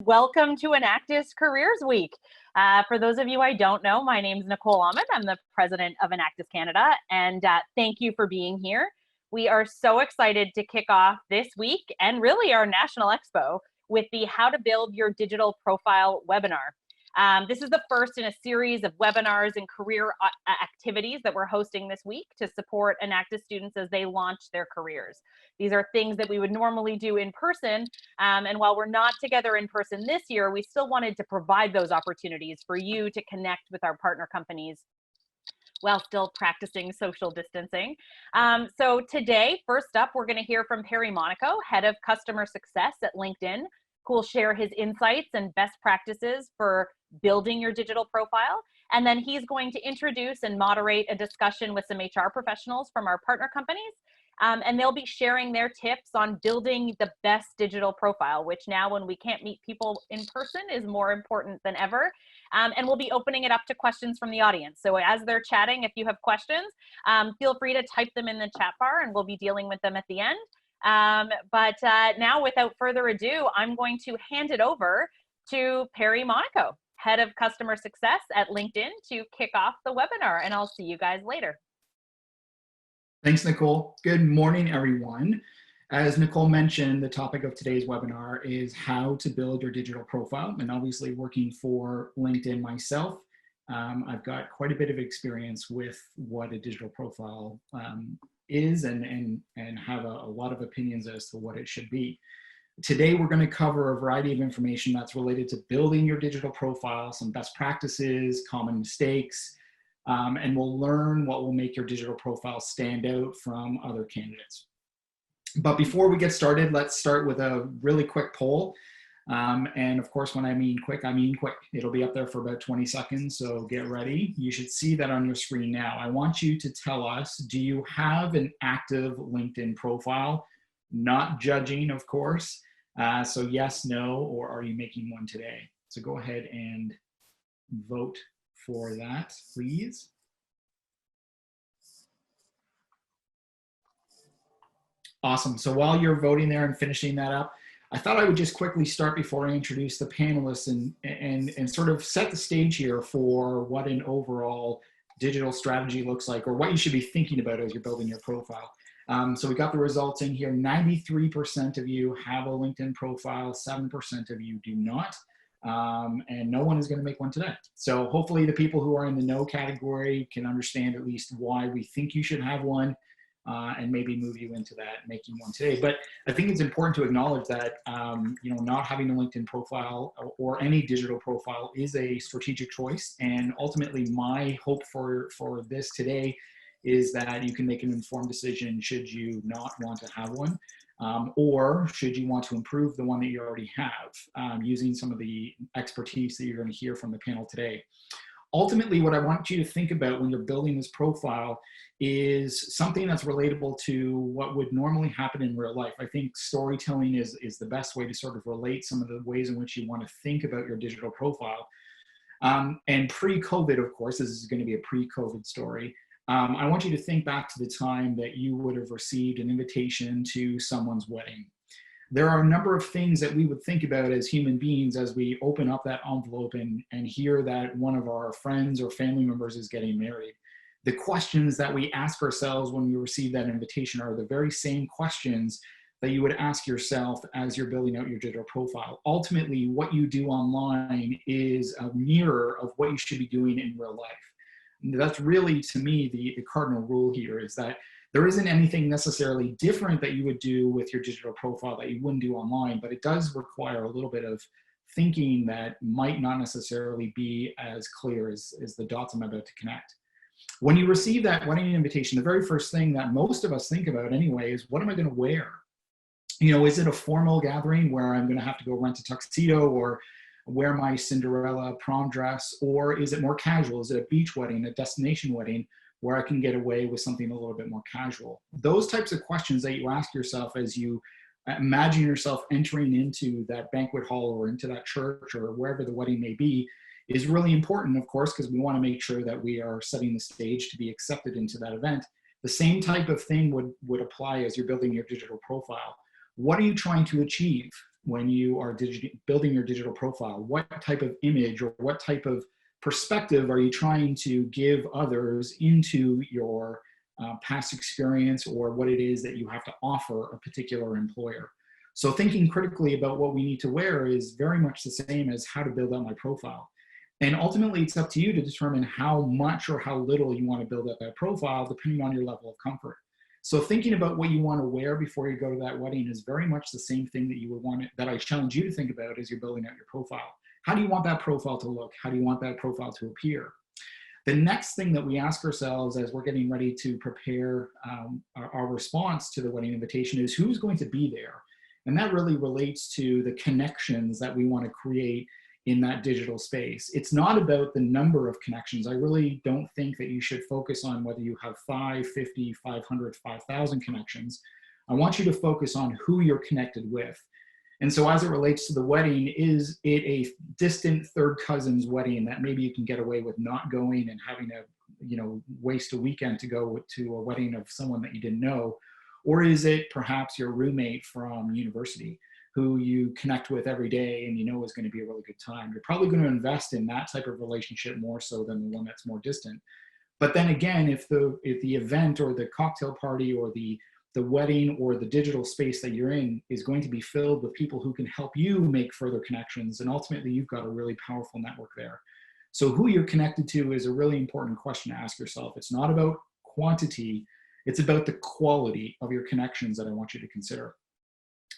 welcome to Enactus Careers Week. For those of you I don't know, my name is Nicole Ahmed. I'm the president of Enactus Canada, and thank you for being here. We are so excited to kick off this week and really our National Expo with the How to Build Your Digital Profile webinar. This is the first in a series of webinars and career activities that we're hosting this week to support Enactus students as they launch their careers. These are things that we would normally do in person, and while we're not together in person this year, we still wanted to provide those opportunities for you to connect with our partner companies while still practicing social distancing. So today, first up, we're going to hear from Perry Monaco, Head of Customer Success at LinkedIn, who will share his insights and best practices for building your digital profile. And then he's going to introduce and moderate a discussion with some HR professionals from our partner companies. And they'll be sharing their tips on building the best digital profile, which now when we can't meet people in person is more important than ever. And we'll be opening it up to questions from the audience. So as they're chatting, if you have questions, feel free to type them in the chat bar and we'll be dealing with them at the end. But now without further ado, I'm going to hand it over to Perry Monaco, Head of Customer Success at LinkedIn, to kick off the webinar, and I'll see you guys later. Thanks, Nicole. Good morning, everyone. As Nicole mentioned, the topic of today's webinar is how to build your digital profile. And obviously working for LinkedIn myself, I've got quite a bit of experience with what a digital profile is and have a lot of opinions as to what it should be. Today, we're going to cover a variety of information that's related to building your digital profile, some best practices, common mistakes, and we'll learn what will make your digital profile stand out from other candidates. But before we get started, let's start with a really quick poll. And of course, when I mean quick, I mean quick. It'll be up there for about 20 seconds, so get ready. You should see that on your screen now. I want you to tell us, do you have an active LinkedIn profile? Not judging, of course. So yes, no, or are you making one today? So go ahead and vote for that, please. Awesome. So while you're voting there and finishing that up, I thought I would just quickly start before I introduce the panelists and sort of set the stage here for what an overall digital strategy looks like, or what you should be thinking about as you're building your profile. So we got the results in here. 93% of you have a LinkedIn profile, 7% of you do not. And no one is going to make one today. So hopefully the people who are in the no category can understand at least why we think you should have one, and maybe move you into that making one today. But I think it's important to acknowledge that not having a LinkedIn profile or any digital profile is a strategic choice. And ultimately my hope for this today is that you can make an informed decision should you not want to have one. Or should you want to improve the one that you already have, using some of the expertise that you're going to hear from the panel today. Ultimately, what I want you to think about when you're building this profile is something that's relatable to what would normally happen in real life. I think storytelling is the best way to sort of relate some of the ways in which you want to think about your digital profile. And pre-COVID, of course, this is going to be a pre-COVID story. I want you to think back to the time that you would have received an invitation to someone's wedding. There are a number of things that we would think about as human beings as we open up that envelope and hear that one of our friends or family members is getting married. The questions that we ask ourselves when we receive that invitation are the very same questions that you would ask yourself as you're building out your digital profile. Ultimately, what you do online is a mirror of what you should be doing in real life. That's really, to me, the cardinal rule here is that there isn't anything necessarily different that you would do with your digital profile that you wouldn't do online, but it does require a little bit of thinking that might not necessarily be as clear as the dots I'm about to connect. When you receive that wedding invitation, the very first thing that most of us think about anyway is, what am I going to wear? Is it a formal gathering where I'm going to have to go rent a tuxedo or wear my Cinderella prom dress, or is it more casual? Is it a beach wedding, a destination wedding, where I can get away with something a little bit more casual? Those types of questions that you ask yourself as you imagine yourself entering into that banquet hall or into that church or wherever the wedding may be is really important, of course, because we want to make sure that we are setting the stage to be accepted into that event. The same type of thing would apply as you're building your digital profile. What are you trying to achieve? when you are building your digital profile? What type of image or what type of perspective are you trying to give others into your past experience or what it is that you have to offer a particular employer? So thinking critically about what we need to wear is very much the same as how to build out my profile. And ultimately, it's up to you to determine how much or how little you want to build up that profile, depending on your level of comfort. So thinking about what you want to wear before you go to that wedding is very much the same thing that you would want that I challenge you to think about as you're building out your profile. How do you want that profile to look? How do you want that profile to appear? The next thing that we ask ourselves as we're getting ready to prepare our response to the wedding invitation is who's going to be there? And that really relates to the connections that we want to create in that digital space. It's not about the number of connections. I really don't think that you should focus on whether you have 5, 50, 500, 5,000 connections. I want you to focus on who you're connected with. And so as it relates to the wedding, is it a distant third cousin's wedding that maybe you can get away with not going and having to, waste a weekend to go to a wedding of someone that you didn't know? Or is it perhaps your roommate from university who you connect with every day and you know is going to be a really good time? You're probably going to invest in that type of relationship more so than the one that's more distant. But then again, if the event or the cocktail party or the wedding or the digital space that you're in is going to be filled with people who can help you make further connections, and ultimately you've got a really powerful network there. So who you're connected to is a really important question to ask yourself. It's not about quantity, it's about the quality of your connections that I want you to consider.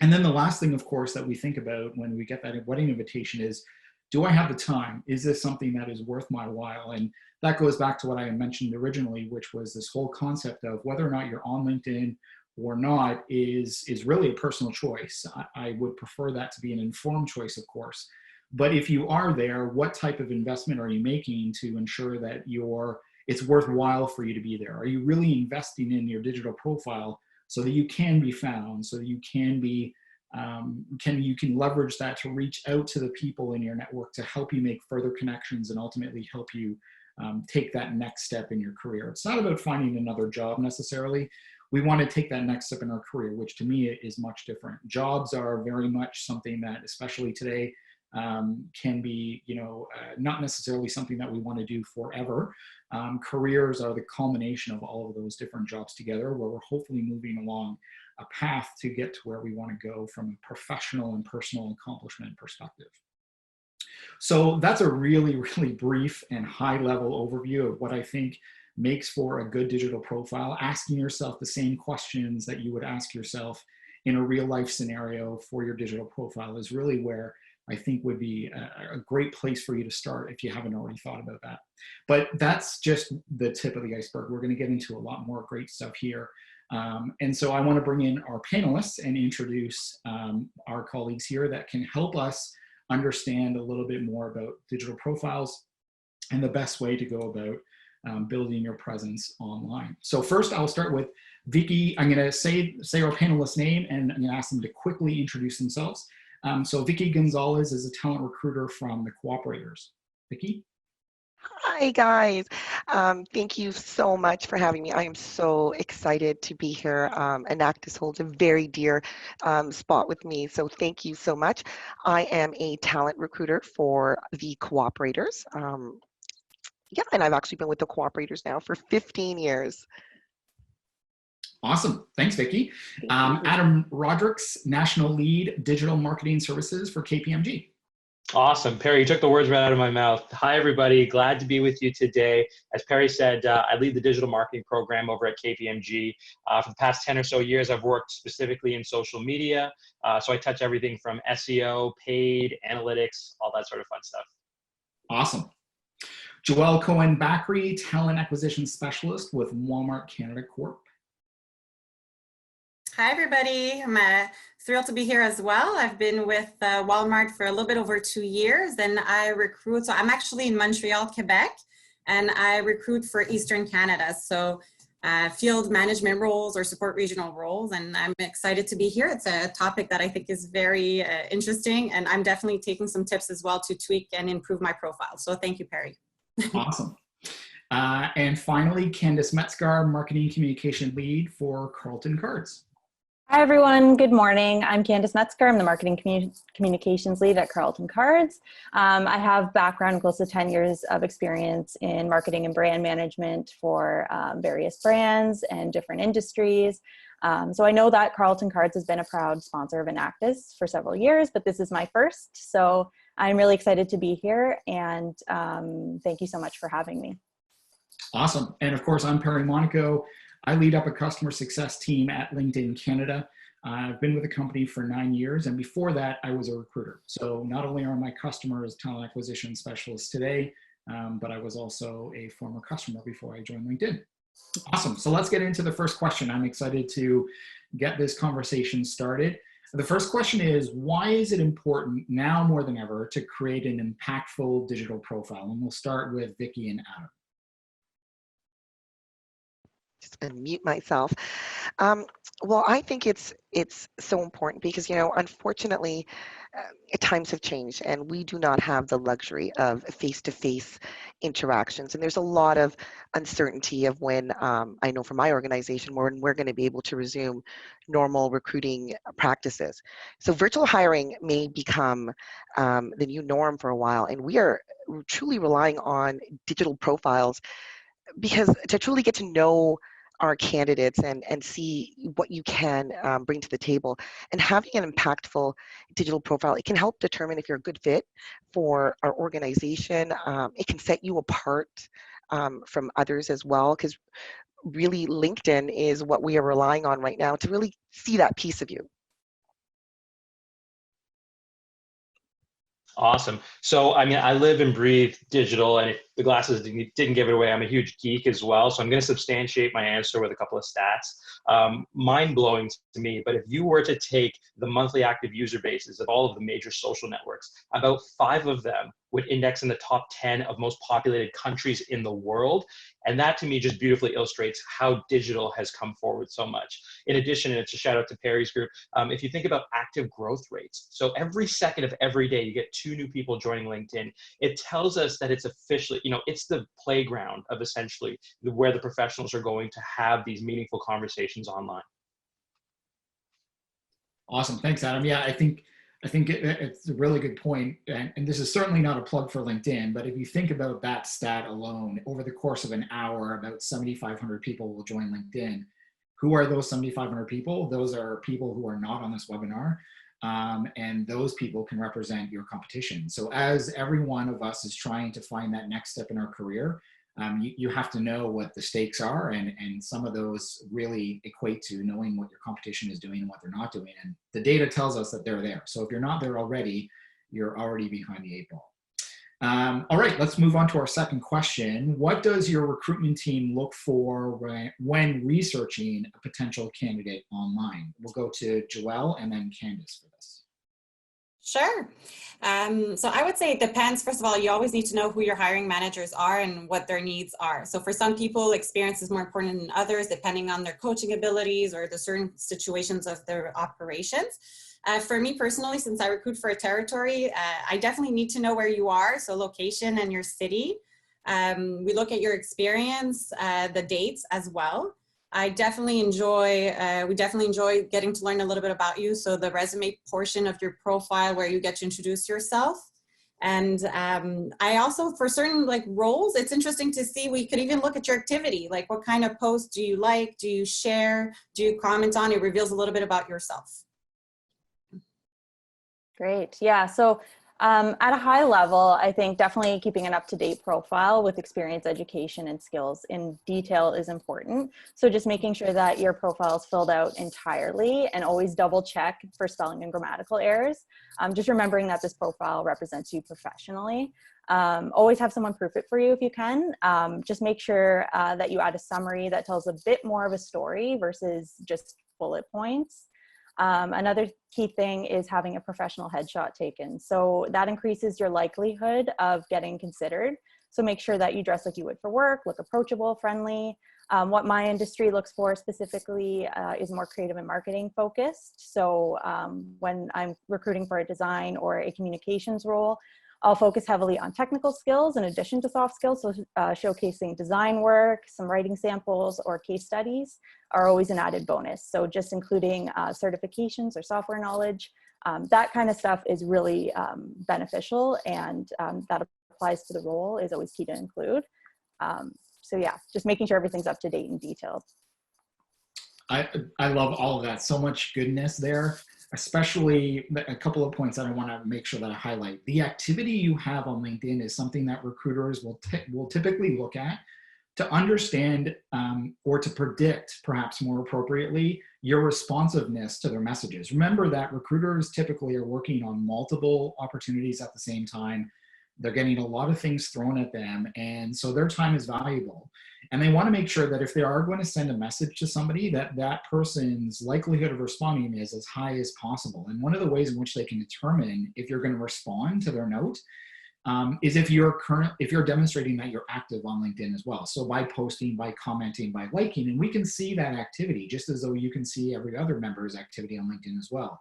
And then the last thing, of course, that we think about when we get that wedding invitation is, do I have the time? Is this something that is worth my while? And that goes back to what I mentioned originally, which was this whole concept of whether or not you're on LinkedIn or not is really a personal choice. I would prefer that to be an informed choice, of course. But if you are there, what type of investment are you making to ensure that it's worthwhile for you to be there? Are you really investing in your digital profile so that you can be found, so that you can be, you can leverage that to reach out to the people in your network to help you make further connections and ultimately help you take that next step in your career? It's not about finding another job necessarily. We want to take that next step in our career, which to me is much different. Jobs are very much something that, especially today, can be, not necessarily something that we want to do forever. Careers are the culmination of all of those different jobs together, where we're hopefully moving along a path to get to where we want to go from a professional and personal accomplishment perspective. So that's a really, really brief and high-level overview of what I think makes for a good digital profile. Asking yourself the same questions that you would ask yourself in a real-life scenario for your digital profile is really where I think would be a great place for you to start if you haven't already thought about that. But that's just the tip of the iceberg. We're going to get into a lot more great stuff here. And so I want to bring in our panelists and introduce our colleagues here that can help us understand a little bit more about digital profiles and the best way to go about building your presence online. So first I'll start with Vicky. I'm going to say our panelist's name and I'm going to ask them to quickly introduce themselves. So Vicky Gonzalez is a talent recruiter from the Cooperators. Vicky? Hi, guys. Thank you so much for having me. I am so excited to be here. Enactus holds a very dear spot with me, so thank you so much. I am a talent recruiter for the Cooperators. Yeah, and I've actually been with the Cooperators now for 15 years. Awesome. Thanks, Vicky. Adam Rodricks, National Lead Digital Marketing Services for KPMG. Awesome. Perry, you took the words right out of my mouth. Hi, everybody. Glad to be with you today. As Perry said, I lead the digital marketing program over at KPMG. For the past 10 or so years, I've worked specifically in social media. So I touch everything from SEO, paid, analytics, all that sort of fun stuff. Awesome. Joelle Cohen-Bakri, Talent Acquisition Specialist with Walmart Canada Corp. Hi, everybody. I'm thrilled to be here as well. I've been with Walmart for a little bit over 2 years, and I recruit. So I'm actually in Montreal, Quebec, and I recruit for Eastern Canada. So field management roles or support regional roles, and I'm excited to be here. It's a topic that I think is very interesting, and I'm definitely taking some tips as well to tweak and improve my profile. So thank you, Perry. Awesome. And finally, Candice Metzger, Marketing Communication Lead for Carlton Cards. Hi, everyone. Good morning. I'm Candice Metzger. I'm the Marketing Communications Lead at Carlton Cards. I have background close to 10 years of experience in marketing and brand management for various brands and different industries. So I know that Carlton Cards has been a proud sponsor of Enactus for several years, but this is my first. So I'm really excited to be here, and thank you so much for having me. Awesome. And of course, I'm Perry Monaco. I lead up a customer success team at LinkedIn Canada. I've been with the company for 9 years, and before that, I was a recruiter. So not only are my customers talent acquisition specialists today, but I was also a former customer before I joined LinkedIn. Awesome. So let's get into the first question. I'm excited to get this conversation started. The first question is, why is it important now more than ever to create an impactful digital profile? And we'll start with Vicki and Adam. Just gonna mute myself. Well, I think it's so important because, unfortunately, times have changed and we do not have the luxury of face-to-face interactions. And there's a lot of uncertainty of when, I know from my organization, when we're going to be able to resume normal recruiting practices. So virtual hiring may become the new norm for a while, and we are truly relying on digital profiles because to truly get to know our candidates and see what you can bring to the table, and having an impactful digital profile, it can help determine if you're a good fit for our organization. It can set you apart from others as well, because really LinkedIn is what we are relying on right now to really see that piece of you. Awesome. So, I mean, I live and breathe digital, and if the glasses didn't give it away, I'm a huge geek as well. So I'm going to substantiate my answer with a couple of stats. Mind-blowing to me, but if you were to take the monthly active user bases of all of the major social networks, about 5 of them would index in the top 10 of most populated countries in the world. And that to me just beautifully illustrates how digital has come forward so much. In addition, and it's a shout out to Perry's group, if you think about active growth rates, so every second of every day you get 2 new people joining LinkedIn, it tells us that it's officially, it's the playground of essentially where the professionals are going to have these meaningful conversations online. Awesome. Thanks, Adam. Yeah, I think it's a really good point. And this is certainly not a plug for LinkedIn, but if you think about that stat alone, over the course of an hour, about 7,500 people will join LinkedIn. Who are those 7,500 people? Those are people who are not on this webinar. And those people can represent your competition. So as every one of us is trying to find that next step in our career, you have to know what the stakes are, and some of those really equate to knowing what your competition is doing and what they're not doing. And the data tells us that they're there. So if you're not there already, you're already behind the 8 ball. All right, let's move on to our second question. What does your recruitment team look for when researching a potential candidate online? We'll go to Joelle and then Candice for this. Sure. So I would say it depends. First of all, you always need to know who your hiring managers are and what their needs are. So for some people, experience is more important than others, depending on their coaching abilities or the certain situations of their operations. For me personally, since I recruit for a territory, I definitely need to know where you are. So location and your city. We look at your experience, the dates as well. We definitely enjoy getting to learn a little bit about you. So the resume portion of your profile where you get to introduce yourself. And I also, for certain roles, it's interesting to see, we could even look at your activity, like what kind of posts do you like, do you share, do you comment on? It reveals a little bit about yourself. Great. Yeah. So at a high level, I think definitely keeping an up-to-date profile with experience, education, and skills in detail is important. So just making sure that your profile is filled out entirely, and always double check for spelling and grammatical errors. Just remembering that this profile represents you professionally. Always have someone proof it for you if you can. Just make sure that you add a summary that tells a bit more of a story versus just bullet points. Another key thing is having a professional headshot taken. So that increases your likelihood of getting considered. So make sure that you dress like you would for work, look approachable, friendly. What my industry looks for specifically is more creative and marketing focused. So when I'm recruiting for a design or a communications role, I'll focus heavily on technical skills in addition to soft skills. So showcasing design work, some writing samples, or case studies are always an added bonus. So just including certifications or software knowledge, that kind of stuff is really beneficial, and that applies to the role is always key to include. So yeah, just making sure everything's up to date and detailed. I love all of that. So much goodness there, especially a couple of points that I want to make sure that I highlight. The activity you have on LinkedIn is something that recruiters will typically look at to understand or to predict, perhaps more appropriately, your responsiveness to their messages. Remember that recruiters typically are working on multiple opportunities at the same time. They're getting a lot of things thrown at them, and so their time is valuable. And they want to make sure that if they are going to send a message to somebody, that that person's likelihood of responding is as high as possible. And one of the ways in which they can determine if you're going to respond to their note is if you're demonstrating that you're active on LinkedIn as well. So by posting, by commenting, by liking, and we can see that activity just as though you can see every other member's activity on LinkedIn as well.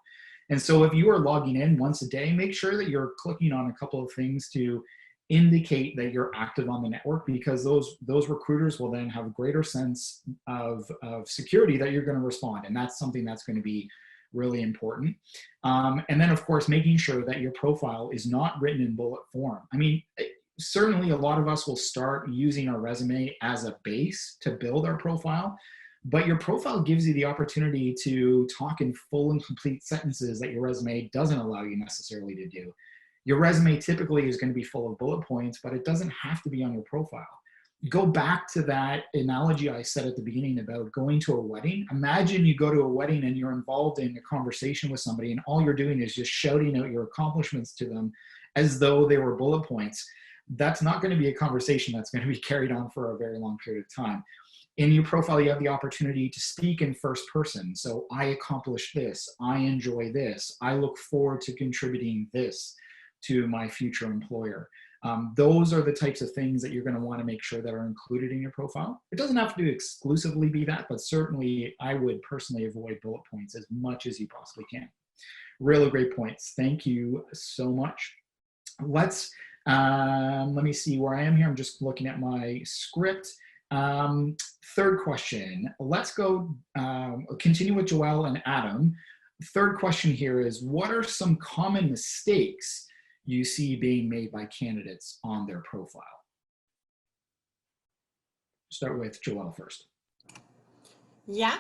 And so if you are logging in once a day, make sure that you're clicking on a couple of things to indicate that you're active on the network, because those recruiters will then have a greater sense of security that you're going to respond. And that's something that's going to be really important. And then of course, making sure that your profile is not written in bullet form. I mean, certainly a lot of us will start using our resume as a base to build our profile, but your profile gives you the opportunity to talk in full and complete sentences that your resume doesn't allow you necessarily to do. Your resume typically is going to be full of bullet points, but it doesn't have to be on your profile. Go back to that analogy I said at the beginning about going to a wedding. Imagine you go to a wedding and you're involved in a conversation with somebody, and all you're doing is just shouting out your accomplishments to them as though they were bullet points. That's not going to be a conversation that's going to be carried on for a very long period of time. In your profile, you have the opportunity to speak in first person. So I accomplished this, I enjoy this, I look forward to contributing this to my future employer. Those are the types of things that you're going to want to make sure that are included in your profile. It doesn't have to exclusively be that, but certainly I would personally avoid bullet points as much as you possibly can. Really great points. Thank you so much. Let me see where I am here. I'm just looking at my script. Third question. Let's go continue with Joelle and Adam. Third question here is, what are some common mistakes you see being made by candidates on their profile? Start with Joelle first. Yeah,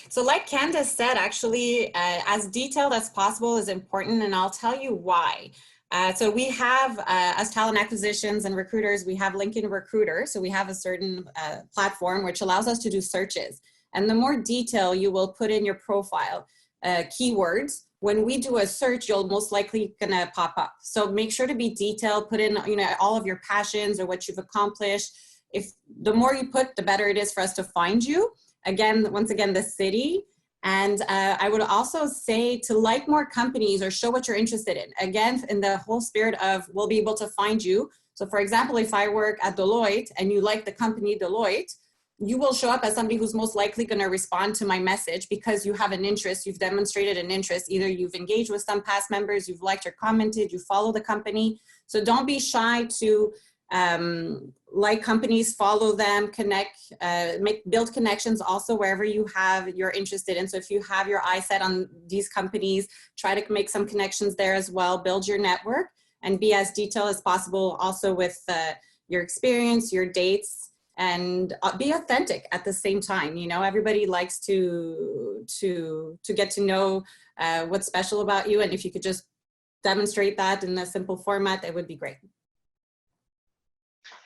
so like Candice said, actually, as detailed as possible is important, and I'll tell you why. So we have, as talent acquisitions and recruiters, we have LinkedIn Recruiter. So we have a certain platform which allows us to do searches. And the more detail you will put in your profile, keywords, when we do a search, you'll most likely gonna pop up. So make sure to be detailed, put in, all of your passions or what you've accomplished. If the more you put, the better it is for us to find you. Again, once again, the city. And I would also say to like more companies or show what you're interested in. Again, in the whole spirit of we'll be able to find you. So for example, if I work at Deloitte and you like the company Deloitte, you will show up as somebody who's most likely going to respond to my message because you have an interest, you've demonstrated an interest. Either you've engaged with some past members, you've liked or commented, you follow the company. So don't be shy to like companies, follow them, connect, build connections also wherever you're interested in. So if you have your eye set on these companies, try to make some connections there as well, build your network, and be as detailed as possible also with your experience, your dates, and be authentic at the same time. Everybody likes to get to know what's special about you, and if you could just demonstrate that in a simple format, that would be great.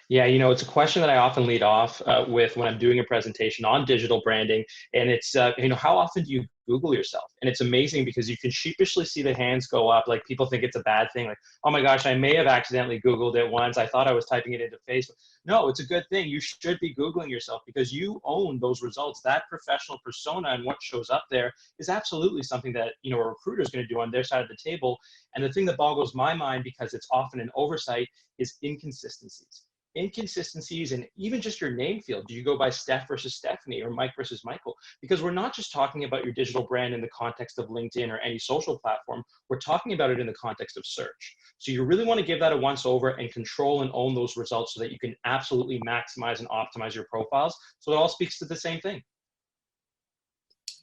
Yeah, it's a question that I often lead off with when I'm doing a presentation on digital branding. And it's, how often do you Google yourself? And it's amazing because you can sheepishly see the hands go up. Like people think it's a bad thing. Like, oh my gosh, I may have accidentally Googled it once. I thought I was typing it into Facebook. No, it's a good thing. You should be Googling yourself because you own those results. That professional persona and what shows up there is absolutely something that, a recruiter is going to do on their side of the table. And the thing that boggles my mind, because it's often an oversight, is inconsistencies. inconsistencies and even just your name field. Do you go by Steph versus Stephanie or Mike versus Michael? Because we're not just talking about your digital brand in the context of LinkedIn or any social platform, we're talking about it in the context of search. So you really want to give that a once over and control and own those results so that you can absolutely maximize and optimize your profiles. So it all speaks to the same thing.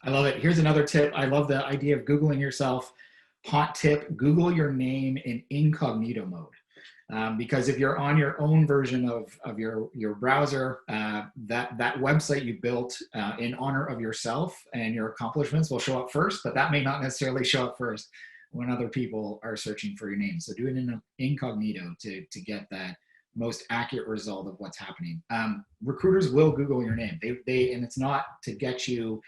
I love it. Here's another tip. I love the idea of Googling yourself. Hot tip, Google your name in incognito mode. Because if you're on your own version of your browser, that website you built in honor of yourself and your accomplishments will show up first, but that may not necessarily show up first when other people are searching for your name. So do it in incognito to get that most accurate result of what's happening. Recruiters will Google your name. And it's not to get you,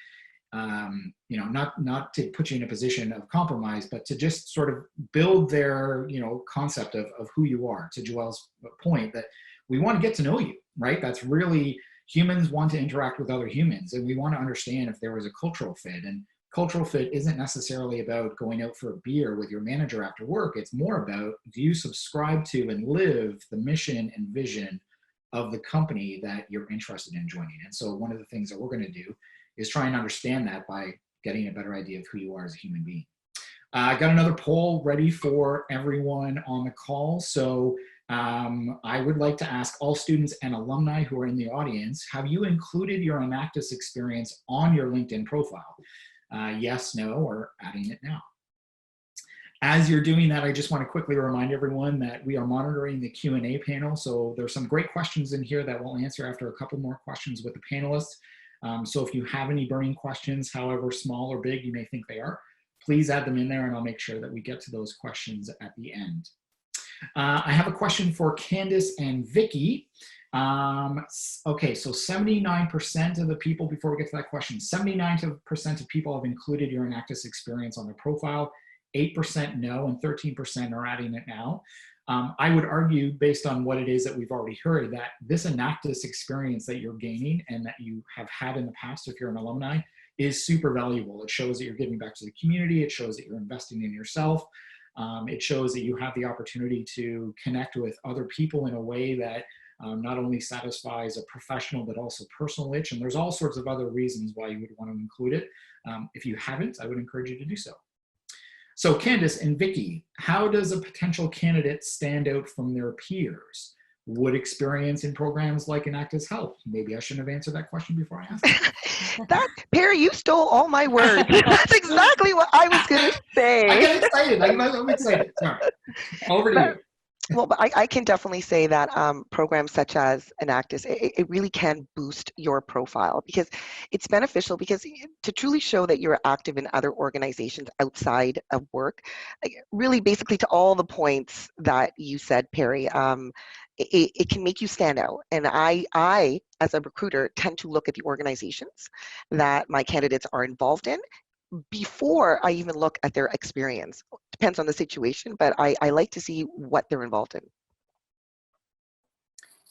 not to put you in a position of compromise, but to just sort of build their, concept of who you are. To Joelle's point, that we want to get to know you, right? That's really, humans want to interact with other humans, and we want to understand if there was a cultural fit. And cultural fit isn't necessarily about going out for a beer with your manager after work. It's more about, do you subscribe to and live the mission and vision of the company that you're interested in joining? And so one of the things that we're going to do is try and understand that by getting a better idea of who you are as a human being. I got another poll ready for everyone on the call. So I would like to ask all students and alumni who are in the audience, have you included your Enactus experience on your LinkedIn profile? Yes, no, or adding it now. As you're doing that, I just want to quickly remind everyone that we are monitoring the Q&A panel. So there's some great questions in here that we'll answer after a couple more questions with the panelists. So if you have any burning questions, however small or big you may think they are, please add them in there and I'll make sure that we get to those questions at the end. I have a question for Candice and Vicky. Okay, so 79% of the people, before we get to that question, 79% of people have included your Enactus experience on their profile, 8% no, and 13% are adding it now. I would argue, based on what it is that we've already heard, that this Enactus experience that you're gaining and that you have had in the past, if you're an alumni, is super valuable. It shows that you're giving back to the community. It shows that you're investing in yourself. It shows that you have the opportunity to connect with other people in a way that not only satisfies a professional, but also personal itch. And there's all sorts of other reasons why you would want to include it. If you haven't, I would encourage you to do so. So Candice and Vicky, how does a potential candidate stand out from their peers? Would experience in programs like Enactus help? Maybe I shouldn't have answered that question before I asked it. Perry, you stole all my words. That's exactly what I was going to say. I get excited. I'm excited. Sorry. Over to you. Well, but I can definitely say that programs such as Enactus, it really can boost your profile because it's beneficial, because to truly show that you're active in other organizations outside of work, really basically to all the points that you said, Perry, it can make you stand out. And I, as a recruiter, tend to look at the organizations that my candidates are involved in before I even look at their experience. Depends on the situation, but I like to see what they're involved in.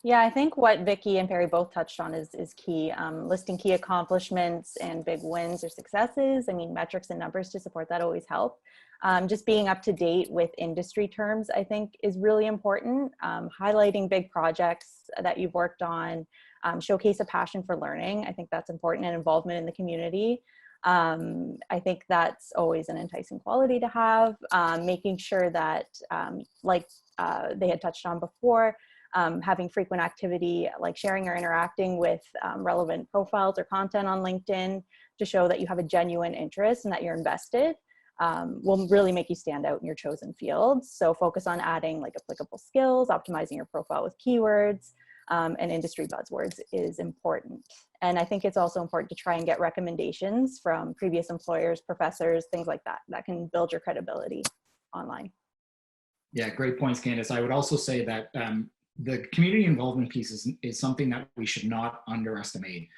Yeah, I think what Vicky and Perry both touched on is key. Listing key accomplishments and big wins or successes. I mean, metrics and numbers to support that always help. Just being up to date with industry terms, I think, is really important. Highlighting big projects that you've worked on, showcase a passion for learning. I think that's important, and involvement in the community. I think that's always an enticing quality to have. Making sure that, like they had touched on before, having frequent activity, like sharing or interacting with relevant profiles or content on LinkedIn to show that you have a genuine interest and that you're invested, will really make you stand out in your chosen fields. So focus on adding like applicable skills, optimizing your profile with keywords, and industry buzzwords is important. And I think it's also important to try and get recommendations from previous employers, professors, things like that, that can build your credibility online. Yeah, great points, Candice. I would also say that the community involvement piece is something that we should not underestimate.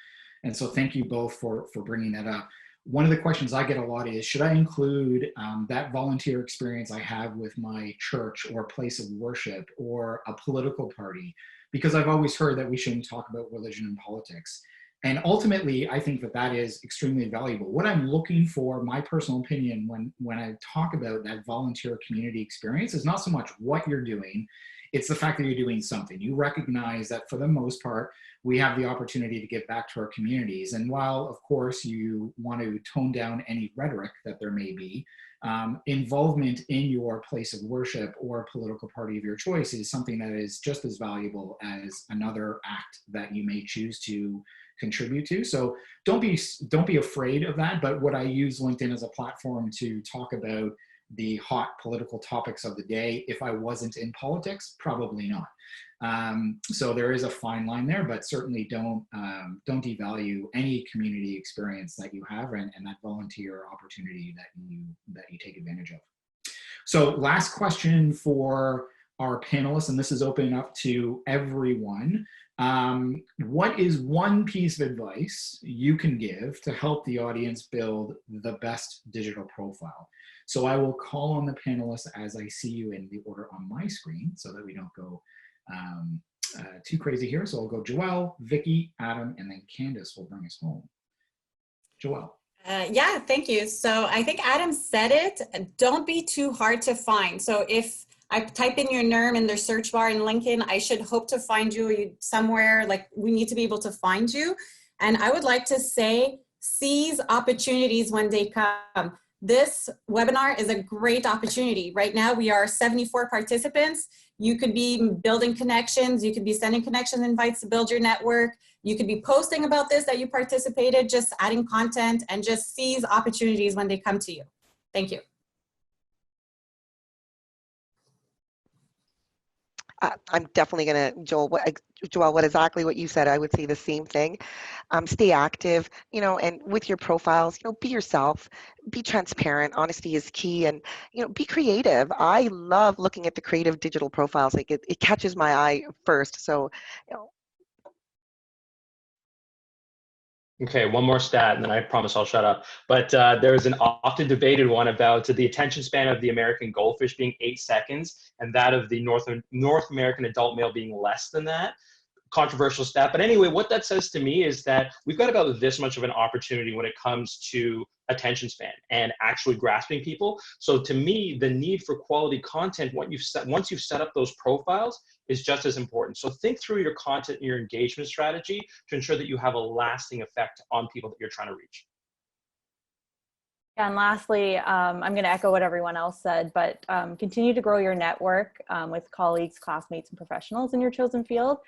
And so thank you both for bringing that up. One of the questions I get a lot is, should I include that volunteer experience I have with my church or place of worship or a political party? Because I've always heard that we shouldn't talk about religion and politics. And ultimately, I think that that is extremely valuable. What I'm looking for, my personal opinion, when I talk about that volunteer community experience, is not so much what you're doing, It's the fact that you're doing something. You recognize that for the most part, we have the opportunity to give back to our communities. And while, of course, you want to tone down any rhetoric that there may be, involvement in your place of worship or political party of your choice is something that is just as valuable as another act that you may choose to contribute to. So don't be afraid of that. But would I use LinkedIn as a platform to talk about the hot political topics of the day if I wasn't in politics? Probably not. So there is a fine line there, but certainly don't devalue any community experience that you have and that volunteer opportunity that you take advantage of. So last question for our panelists, and this is open up to everyone. What is one piece of advice you can give to help the audience build the best digital profile? So I will call on the panelists as I see you in the order on my screen so that we don't go too crazy here. So I'll go Joelle, Vicky, Adam, and then Candice will bring us home. Joelle. Yeah, thank you. So I think Adam said it, don't be too hard to find. So if I type in your NERM in the search bar in LinkedIn, I should hope to find you somewhere. Like, we need to be able to find you. And I would like to say, seize opportunities when they come. This webinar is a great opportunity. Right now, we are 74 participants. You could be building connections. You could be sending connection invites to build your network. You could be posting about this, that you participated, just adding content, and just seize opportunities when they come to you. Thank you. I'm definitely going to, Joelle, what exactly what you said, I would say the same thing. Stay active, and with your profiles, be yourself, be transparent. Honesty is key, and, be creative. I love looking at the creative digital profiles. Like it catches my eye first. So, Okay, one more stat, and then I promise I'll shut up. But there is an often debated one about the attention span of the American goldfish being 8 seconds, and that of the North American adult male being less than that. Controversial stat. But anyway, what that says to me is that we've got about this much of an opportunity when it comes to attention span and actually grasping people. So to me, the need for quality content, once you've set up those profiles, is just as important. So think through your content and your engagement strategy to ensure that you have a lasting effect on people that you're trying to reach. And lastly, I'm going to echo what everyone else said, but continue to grow your network with colleagues, classmates, and professionals in your chosen field.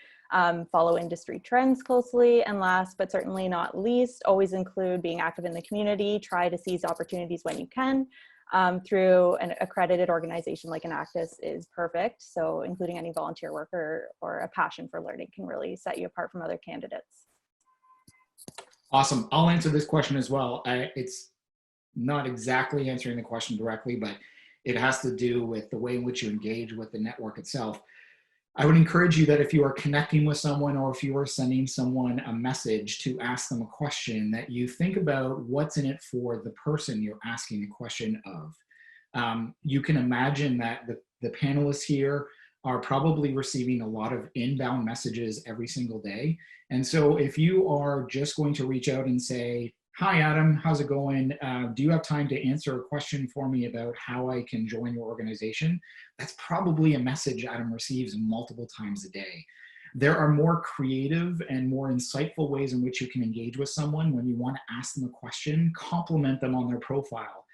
Follow industry trends closely. And last but certainly not least, always include being active in the community. Try to seize opportunities when you can. Through an accredited organization like Enactus is perfect. So including any volunteer work or a passion for learning can really set you apart from other candidates. Awesome. I'll answer this question as well. It's not exactly answering the question directly, but it has to do with the way in which you engage with the network itself. I would encourage you that if you are connecting with someone or if you are sending someone a message to ask them a question, that you think about what's in it for the person you're asking the question of. You can imagine that the panelists here are probably receiving a lot of inbound messages every single day. And so if you are just going to reach out and say, "Hi, Adam, how's it going? Do you have time to answer a question for me about how I can join your organization?" That's probably a message Adam receives multiple times a day. There are more creative and more insightful ways in which you can engage with someone when you want to ask them a question, compliment them on their profile.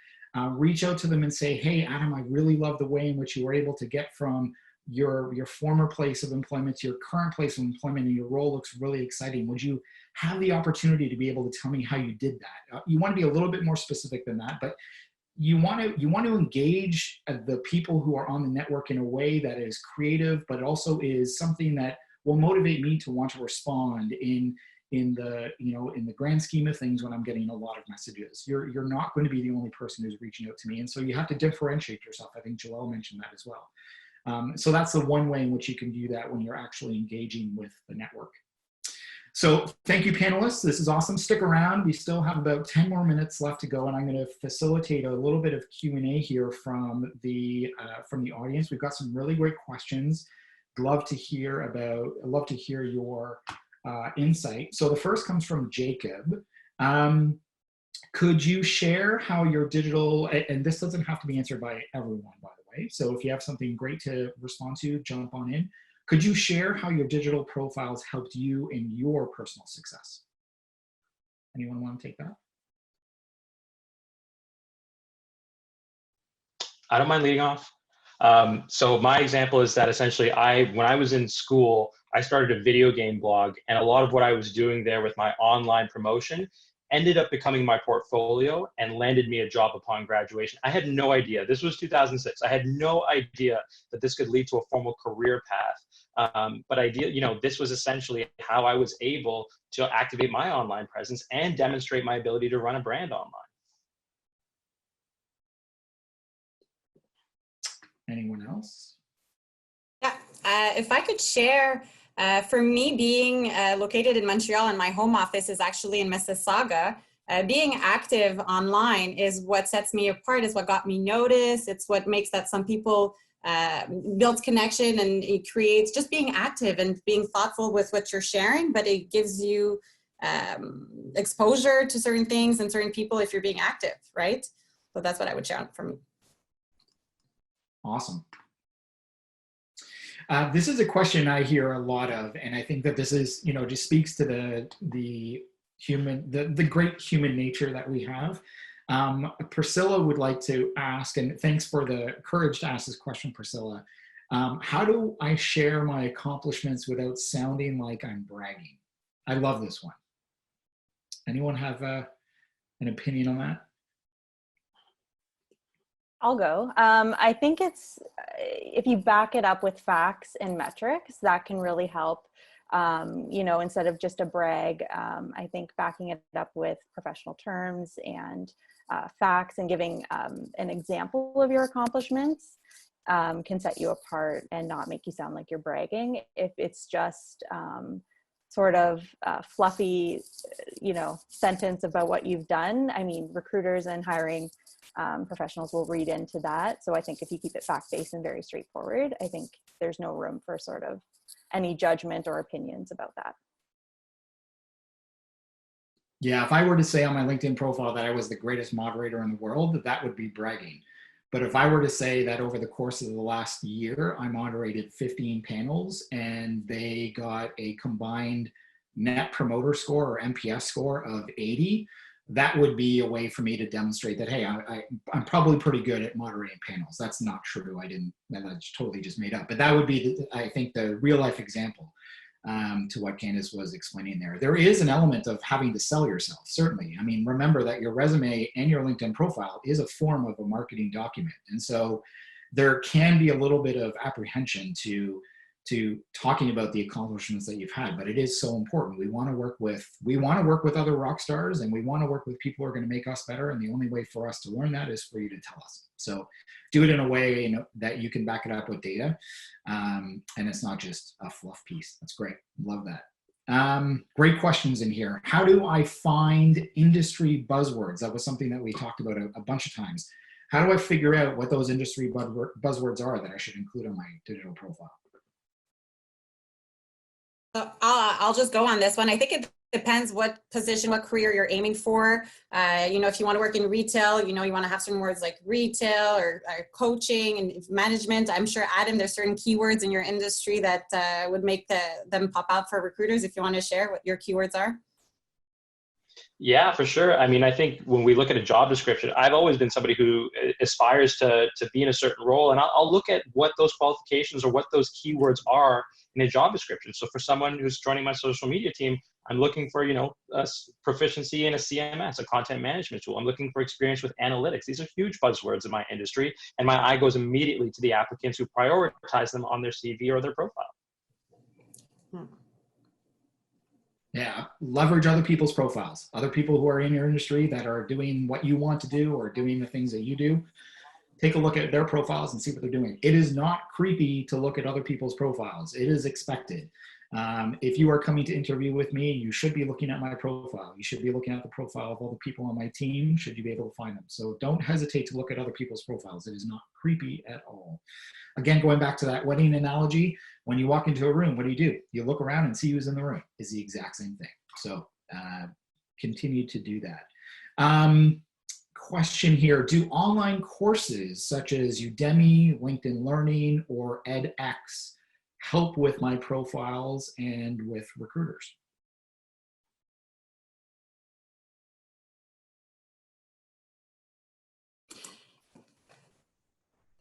Reach out to them and say, "Hey, Adam, I really love the way in which you were able to get from your former place of employment to your current place of employment, and your role looks really exciting. Would you have the opportunity to be able to tell me how you did that?" You want to be a little bit more specific than that, but you want to engage the people who are on the network in a way that is creative, but also is something that will motivate me to want to respond in the grand scheme of things when I'm getting a lot of messages. You're not going to be the only person who's reaching out to me, and so you have to differentiate yourself. I think Joelle mentioned that as well. So that's the one way in which you can do that when you're actually engaging with the network. So thank you, panelists. This is awesome. Stick around. We still have about 10 more minutes left to go, and I'm going to facilitate a little bit of Q&A here from the audience. We've got some really great questions. I'd love to hear your insight. So the first comes from Jacob. Could you share how your digital, and this doesn't have to be answered by everyone, by the way. So if you have something great to respond to, jump on in. Could you share how your digital profiles helped you in your personal success? Anyone want to take that? I don't mind leading off. So my example is that essentially when I was in school, I started a video game blog, and a lot of what I was doing there with my online promotion ended up becoming my portfolio and landed me a job upon graduation. I had no idea. This was 2006. I had no idea that this could lead to a formal career path. But this was essentially how I was able to activate my online presence and demonstrate my ability to run a brand online. Anyone else? Yeah, if I could share, for me being located in Montreal and my home office is actually in Mississauga, being active online is what sets me apart, is what got me noticed. It's what makes that some people builds connection, and it creates just being active and being thoughtful with what you're sharing, but it gives you exposure to certain things and certain people if you're being active, right? So that's what I would share from me. Awesome. This is a question I hear a lot of, and I think that this is, just speaks to the great human nature that we have. Priscilla would like to ask, and thanks for the courage to ask this question, Priscilla. How do I share my accomplishments without sounding like I'm bragging? I love this one. Anyone have an opinion on that? I'll go. I think it's, if you back it up with facts and metrics, that can really help. Instead of just a brag, I think backing it up with professional terms and facts and giving an example of your accomplishments can set you apart and not make you sound like you're bragging. If it's just sort of fluffy, sentence about what you've done, I mean, recruiters and hiring professionals will read into that. So I think if you keep it fact-based and very straightforward, I think there's no room for sort of any judgment or opinions about that. Yeah, if I were to say on my LinkedIn profile that I was the greatest moderator in the world, that would be bragging. But if I were to say that over the course of the last year, I moderated 15 panels and they got a combined net promoter score or NPS score of 80, that would be a way for me to demonstrate that, hey, I'm probably pretty good at moderating panels. That's not true. That's totally just made up. But that would be, I think, the real life example to what Candice was explaining there. There is an element of having to sell yourself, certainly. I mean, remember that your resume and your LinkedIn profile is a form of a marketing document. And so there can be a little bit of apprehension to talking about the accomplishments that you've had, but it is so important. We want to work with other rock stars, and we want to work with people who are going to make us better. And the only way for us to learn that is for you to tell us. So do it in a way that you can back it up with data, and it's not just a fluff piece. That's great. Love that. Great questions in here. How do I find industry buzzwords? That was something that we talked about a bunch of times. How do I figure out what those industry buzzwords are that I should include on my digital profile? I'll just go on this one. I think it depends what position, what career you're aiming for. If you want to work in retail, you want to have certain words like retail or coaching and management. I'm sure, Adam, there's certain keywords in your industry that would make them pop out for recruiters. If you want to share what your keywords are. Yeah, for sure. I mean, I think when we look at a job description, I've always been somebody who aspires to be in a certain role, and I'll look at what those qualifications or what those keywords are in a job description. So for someone who's joining my social media team, I'm looking for, a proficiency in a CMS, a content management tool. I'm looking for experience with analytics. These are huge buzzwords in my industry, and my eye goes immediately to the applicants who prioritize them on their CV or their profile. Yeah, leverage other people's profiles, other people who are in your industry that are doing what you want to do or doing the things that you do. Take a look at their profiles and see what they're doing. It is not creepy to look at other people's profiles. It is expected. If you are coming to interview with me, you should be looking at my profile. You should be looking at the profile of all the people on my team, should you be able to find them. So don't hesitate to look at other people's profiles. It is not creepy at all. Again, going back to that wedding analogy, when you walk into a room, what do? You look around and see who's in the room. It's the exact same thing. So continue to do that. question here, do online courses such as Udemy, LinkedIn Learning, or edX help with my profiles and with recruiters?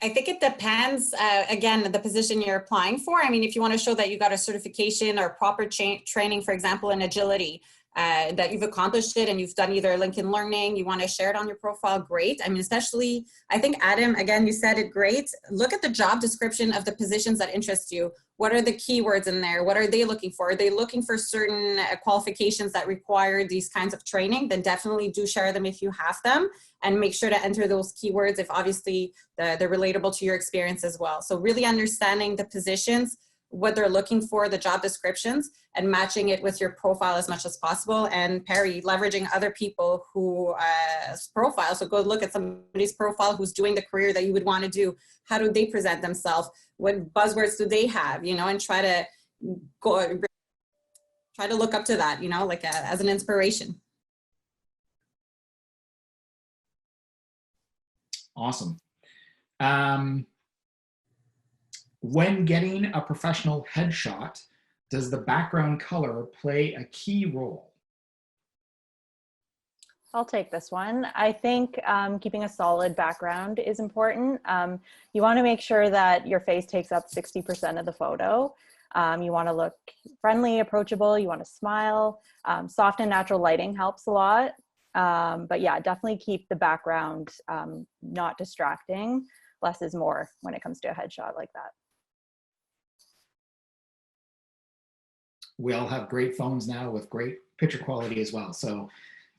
I think it depends, again, the position you're applying for. I mean, if you want to show that you got a certification or proper training, for example, in agility, that you've accomplished it and you've done either LinkedIn Learning, you want to share it on your profile, great. I mean, especially, I think, Adam, again, you said it great. Look at the job description of the positions that interest you. What are the keywords in there? What are they looking for? Are they looking for certain qualifications that require these kinds of training? Then definitely do share them if you have them, and make sure to enter those keywords if obviously they're relatable to your experience as well. So really understanding the positions, what they're looking for, the job descriptions, and matching it with your profile as much as possible. And Perry, leveraging other people who profile. So go look at somebody's profile who's doing the career that you would want to do. How do they present themselves? What buzzwords do they have? You know, and try to look up to that, you know, like as an inspiration. Awesome. When getting a professional headshot, does the background color play a key role? I'll take this one. I think keeping a solid background is important. You want to make sure that your face takes up 60% of the photo. You want to look friendly, approachable. You want to smile. Soft and natural lighting helps a lot. But yeah, definitely keep the background not distracting. Less is more when it comes to a headshot like that. We all have great phones now with great picture quality as well. So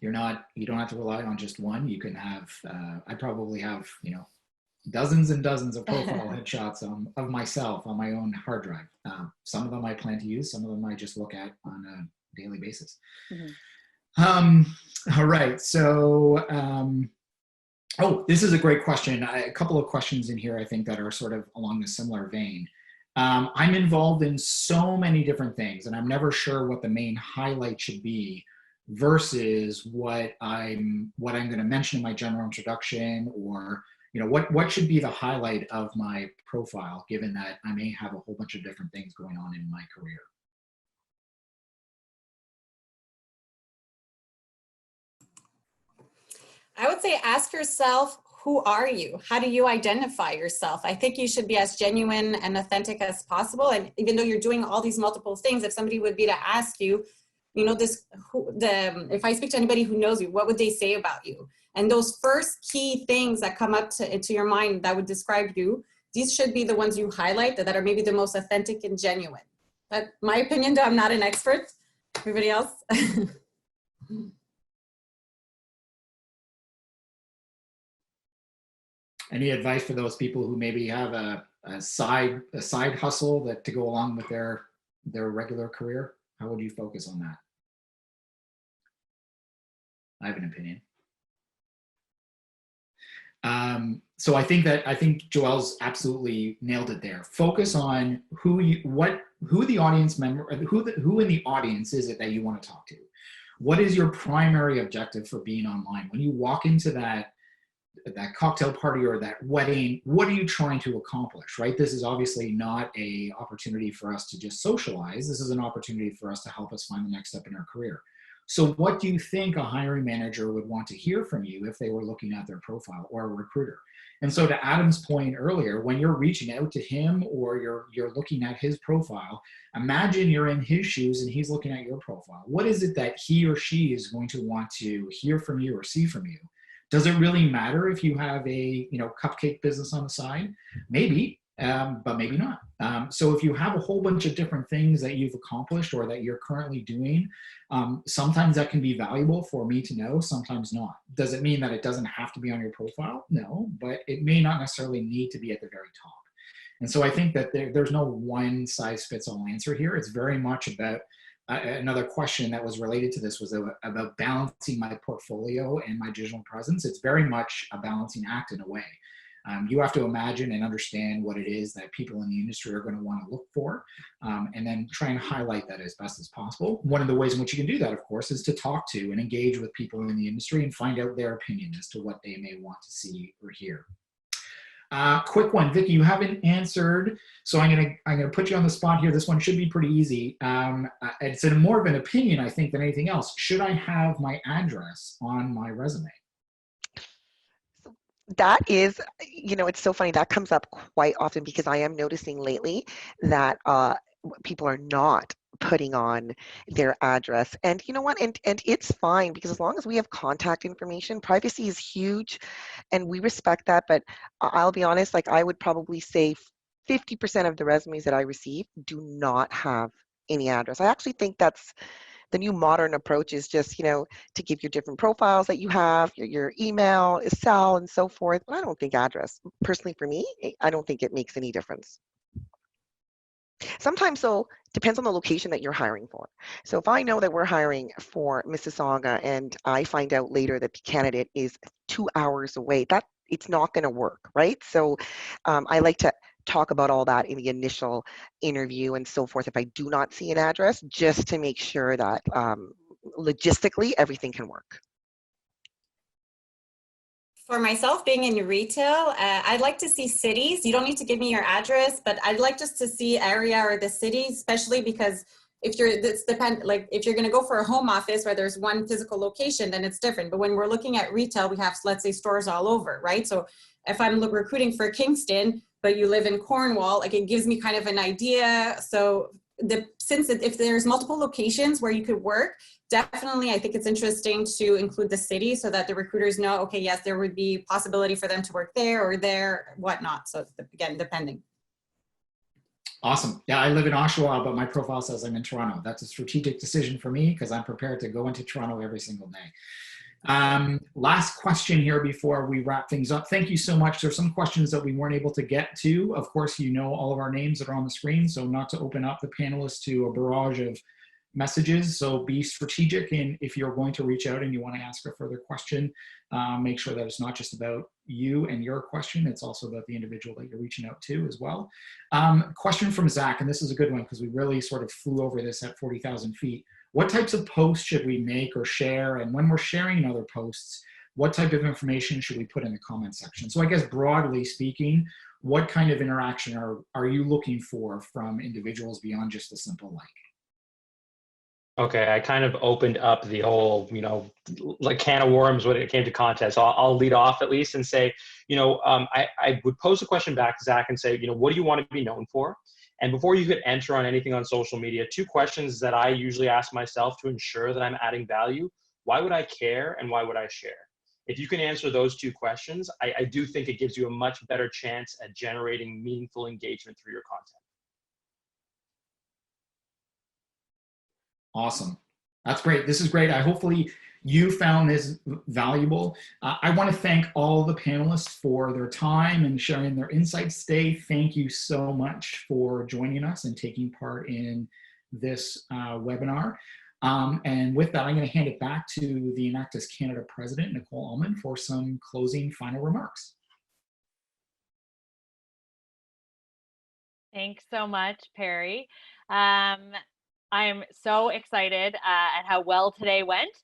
you don't have to rely on just one. You can have, I probably have, you know, dozens and dozens of profile headshots of myself on my own hard drive. Some of them I plan to use, some of them I just look at on a daily basis. Mm-hmm. All right, so, oh, this is a great question. A couple of questions in here I think that are sort of along a similar vein. I'm involved in so many different things, and I'm never sure what the main highlight should be versus what I'm going to mention in my general introduction, or you know, what should be the highlight of my profile, given that I may have a whole bunch of different things going on in my career. I would say ask yourself, who are you? How do you identify yourself? I think you should be as genuine and authentic as possible. And even though you're doing all these multiple things, if somebody would be to ask you, you know, if I speak to anybody who knows you, what would they say about you? And those first key things that come up to your mind that would describe you, these should be the ones you highlight that are maybe the most authentic and genuine. But my opinion, though, I'm not an expert. Everybody else? Any advice for those people who maybe have a side hustle that to go along with their regular career? How would you focus on that? I have an opinion. So I think Joelle's absolutely nailed it there. Focus on who the audience member, who in the audience is it that you want to talk to? What is your primary objective for being online? When you walk into that cocktail party or that wedding, what are you trying to accomplish, right? This is obviously not an opportunity for us to just socialize. This is an opportunity for us to help us find the next step in our career. So what do you think a hiring manager would want to hear from you if they were looking at their profile, or a recruiter? And so to Adam's point earlier, when you're reaching out to him or you're looking at his profile, imagine you're in his shoes and he's looking at your profile. What is it that he or she is going to want to hear from you or see from you? Does it really matter if you have a cupcake business on the side? Maybe, but maybe not. So if you have a whole bunch of different things that you've accomplished or that you're currently doing, sometimes that can be valuable for me to know, sometimes not. Does it mean that it doesn't have to be on your profile? No, but it may not necessarily need to be at the very top. And so I think that there's no one size fits all answer here. It's very much about another question that was related to this was about balancing my portfolio and my digital presence. It's very much a balancing act in a way. You have to imagine and understand what it is that people in the industry are going to want to look for, and then try and highlight that as best as possible. One of the ways in which you can do that, of course, is to talk to and engage with people in the industry and find out their opinion as to what they may want to see or hear. Quick one, Vicki, you haven't answered, so I'm gonna put you on the spot here. This one should be pretty easy. It's more of an opinion, I think, than anything else. Should I have my address on my resume? That is, it's so funny. That comes up quite often because I am noticing lately that people are not putting on their address. And you know what? And it's fine, because as long as we have contact information, privacy is huge and we respect that. But I'll be honest, like I would probably say 50% of the resumes that I receive do not have any address. I actually think that's the new modern approach, is just, to give your different profiles that you have, your email, cell, and so forth. But I don't think address, personally for me, I don't think it makes any difference. Sometimes, though, depends on the location that you're hiring for. So if I know that we're hiring for Mississauga and I find out later that the candidate is 2 hours away, that it's not going to work, right? So I like to talk about all that in the initial interview and so forth if I do not see an address, just to make sure that logistically everything can work. For myself, being in retail, I'd like to see cities. You don't need to give me your address, but I'd like just to see area or the city, especially because if you're, if you're going to go for a home office where there's one physical location, then it's different. But when we're looking at retail, we have, let's say, stores all over, right? So if I'm recruiting for Kingston, but you live in Cornwall, like it gives me kind of an idea. So if there's multiple locations where you could work, definitely I think it's interesting to include the city so that the recruiters know, okay, yes, there would be possibility for them to work there or there, whatnot. So again, depending. Awesome. Yeah, I live in Oshawa, but my profile says I'm in Toronto. That's a strategic decision for me because I'm prepared to go into Toronto every single day. Last question here before we wrap things up. Thank you so much. There's some questions that we weren't able to get to. Of course, you know all of our names that are on the screen, so not to open up the panelists to a barrage of messages. So be strategic, and if you're going to reach out and you want to ask a further question, make sure that it's not just about you and your question, it's also about the individual that you're reaching out to as well. Question from Zach, and this is a good one because we really sort of flew over this at 40,000 feet. What types of posts should we make or share? And when we're sharing other posts, what type of information should we put in the comment section? So I guess broadly speaking, what kind of interaction are you looking for from individuals beyond just a simple like? Okay, I kind of opened up the whole, like can of worms when it came to content. So I'll lead off at least and say, I would pose a question back to Zach and say, what do you want to be known for? And before you could enter on anything on social media, 2 questions that I usually ask myself to ensure that I'm adding value. Why would I care and why would I share? If you can answer those 2 questions, I do think it gives you a much better chance at generating meaningful engagement through your content. Awesome. That's great. This is great. Hopefully you found this valuable. I want to thank all the panelists for their time and sharing their insights today. Thank you so much for joining us and taking part in this webinar. And with that, I'm going to hand it back to the Enactus Canada President, Nicole Allman, for some closing final remarks. Thanks so much, Perry. I'm so excited at how well today went.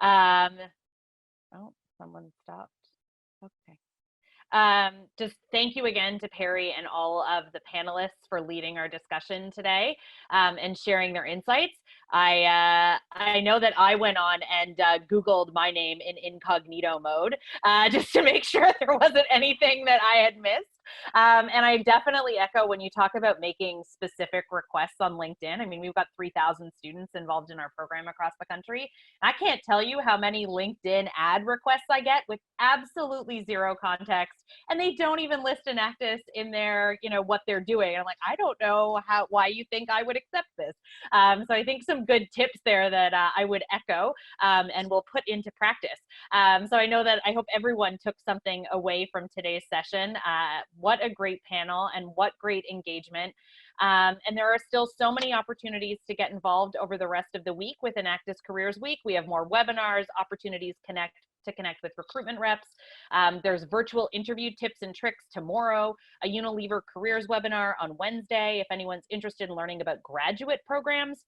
Oh, someone stopped. Okay. Just thank you again to Perry and all of the panelists for leading our discussion today and sharing their insights. I know that I went on and Googled my name in incognito mode just to make sure there wasn't anything that I had missed. And I definitely echo when you talk about making specific requests on LinkedIn. I mean, we've got 3,000 students involved in our program across the country. I can't tell you how many LinkedIn ad requests I get with absolutely zero context. And they don't even list Enactus in their, what they're doing. And I'm like, I don't know why you think I would accept this. So I think some good tips there that I would echo and will put into practice. So I hope everyone took something away from today's session. What a great panel and what great engagement. And there are still so many opportunities to get involved over the rest of the week with Enactus Careers Week. We have more webinars, opportunities to connect to connect with recruitment reps. There's virtual interview tips and tricks tomorrow, a Unilever careers webinar on Wednesday if anyone's interested in learning about graduate programs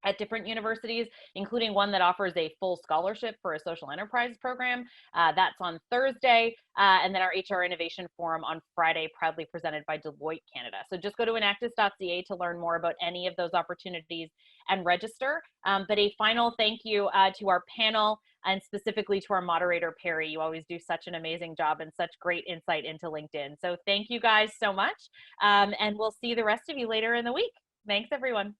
at different universities, including one that offers a full scholarship for a social enterprise program. That's on Thursday. And then our HR Innovation Forum on Friday, proudly presented by Deloitte Canada. So just go to enactus.ca to learn more about any of those opportunities and register. But a final thank you to our panel and specifically to our moderator, Perry. You always do such an amazing job and such great insight into LinkedIn. So thank you guys so much. And we'll see the rest of you later in the week. Thanks, everyone.